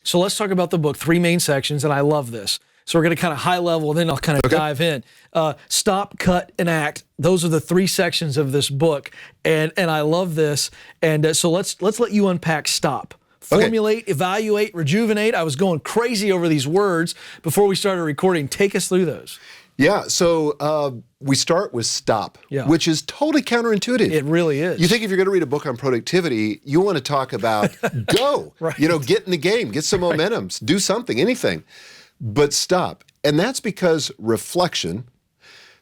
So let's talk about the book, 3 main sections, and I love this. So we're going to kind of high level, and then I'll kind of dive in. Stop, cut, and act. Those are the 3 sections of this book, and I love this. And so let's let you unpack stop. Formulate, evaluate, rejuvenate. I was going crazy over these words before we started recording. Take us through those. Yeah, so we start with stop, which is totally counterintuitive. It really is. You think if you're going to read a book on productivity, you want to talk about go, get in the game, get some momentum, do something, anything. But stop. And that's because reflection,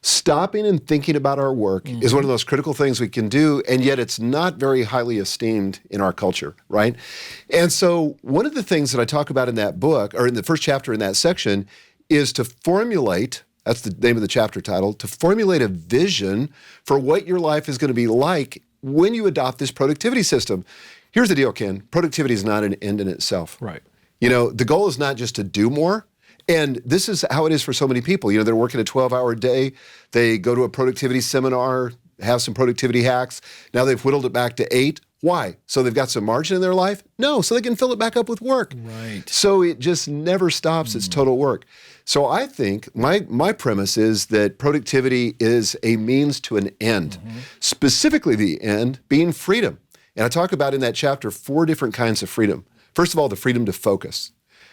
stopping and thinking about our work is one of those critical things we can do, and yet it's not very highly esteemed in our culture, right? And so one of the things that I talk about in that book, or in the first chapter in that section, is to formulate, that's the name of the chapter title, to formulate a vision for what your life is going to be like when you adopt this productivity system. Here's the deal, Ken. Productivity is not an end in itself. Right. You know, the goal is not just to do more. And this is how it is for so many people. You know, they're working a 12-hour day. They go to a productivity seminar, have some productivity hacks. Now they've whittled it back to 8. Why? So they've got some margin in their life? No, so they can fill it back up with work. Right. So it just never stops. It's total work. So I think my premise is that productivity is a means to an end, specifically the end being freedom. And I talk about in that chapter 4 different kinds of freedom. First of all, the freedom to focus.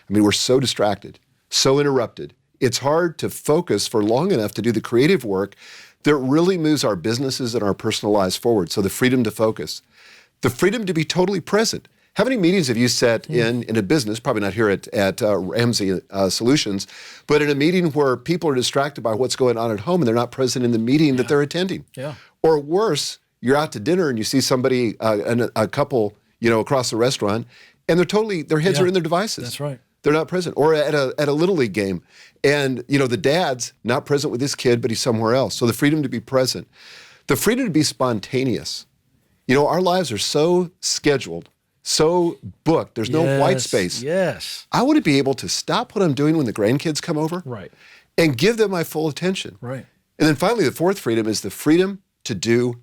I mean, we're so distracted, so interrupted. It's hard to focus for long enough to do the creative work that really moves our businesses and our personal lives forward. So the freedom to focus. The freedom to be totally present. How many meetings have you sat in a business, probably not here at Ramsey Solutions, but in a meeting where people are distracted by what's going on at home and they're not present in the meeting that they're attending? Yeah. Or worse, you're out to dinner and you see somebody, a couple, across the restaurant, and their heads are in their devices. That's right. They're not present. Or at a Little League game, and the dad's not present with his kid, but he's somewhere else. So the freedom to be present. The freedom to be spontaneous. Our lives are so scheduled, so booked. There's no white space. Yes. I want to be able to stop what I'm doing when the grandkids come over. Right. And give them my full attention. Right. And then finally, the 4th freedom is the freedom to do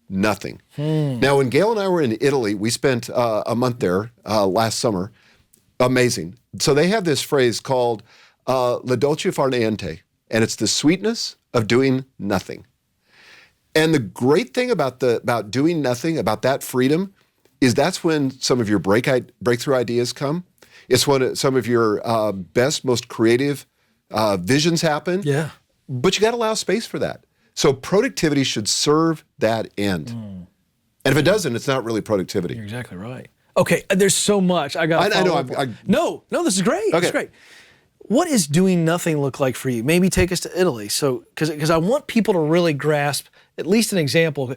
nothing. Now, when Gail and I were in Italy, we spent a month there last summer. Amazing. So they have this phrase called la dolce far niente, and it's the sweetness of doing nothing. And the great thing about doing nothing, about that freedom, is that's when some of your breakthrough ideas come. It's when some of your best, most creative visions happen. Yeah. But you got to allow space for that. So productivity should serve that end. And if it doesn't, it's not really productivity. You're exactly right. Okay, there's so much. I know. No, this is great. Okay. This is great. What does doing nothing look like for you? Maybe take us to Italy. So, because I want people to really grasp at least an example.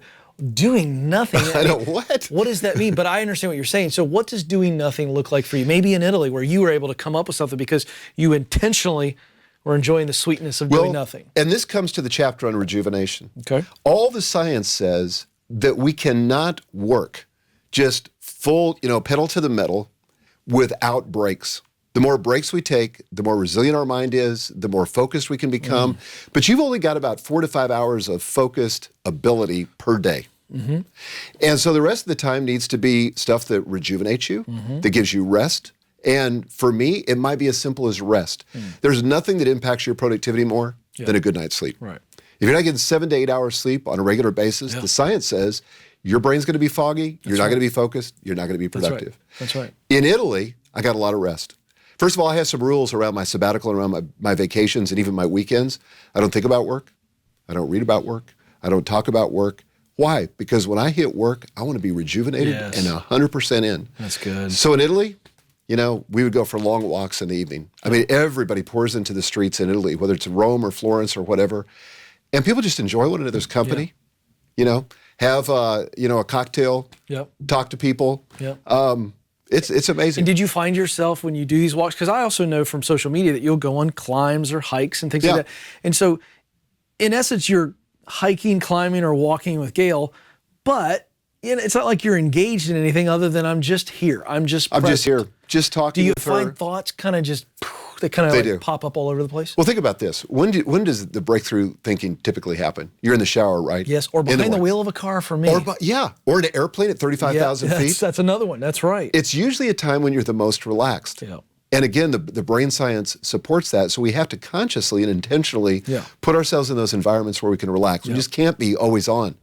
Doing nothing. I know, what? What does that mean? But I understand what you're saying. So what does doing nothing look like for you? Maybe in Italy where you were able to come up with something because you intentionally were enjoying the sweetness of doing nothing. And this comes to the chapter on rejuvenation. Okay. All the science says that we cannot work just full, pedal to the metal without breaks. The more breaks we take, the more resilient our mind is, the more focused we can become. But you've only got about 4 to 5 hours of focused ability per day. And so the rest of the time needs to be stuff that rejuvenates you, that gives you rest. And for me, it might be as simple as rest. There's nothing that impacts your productivity more than a good night's sleep. Right. If you're not getting 7 to 8 hours sleep on a regular basis, the science says your brain's going to be foggy, you're not going to be focused, you're not going to be productive. That's right. In Italy, I got a lot of rest. First of all, I have some rules around my sabbatical and around my vacations and even my weekends. I don't think about work. I don't read about work. I don't talk about work. Why? Because when I hit work, I want to be rejuvenated and 100% in. That's good. So in Italy, we would go for long walks in the evening. I mean, everybody pours into the streets in Italy, whether it's Rome or Florence or whatever. And people just enjoy one another's company, have, a cocktail, talk to people. It's amazing. And did you find yourself when you do these walks? Because I also know from social media that you'll go on climbs or hikes and things like that. And so, in essence, you're hiking, climbing, or walking with Gail, but it's not like you're engaged in anything other than I'm just here. I'm just here, just talking with her. Do you find thoughts kind of just... They kind of pop up all over the place? Well, think about this. When does the breakthrough thinking typically happen? You're in the shower, right? Yes, or behind the wheel of a car for me. Or in an airplane at 35,000 feet. That's another one. That's right. It's usually a time when you're the most relaxed. Yeah. And again, the brain science supports that. So we have to consciously and intentionally put ourselves in those environments where we can relax. We just can't be always on.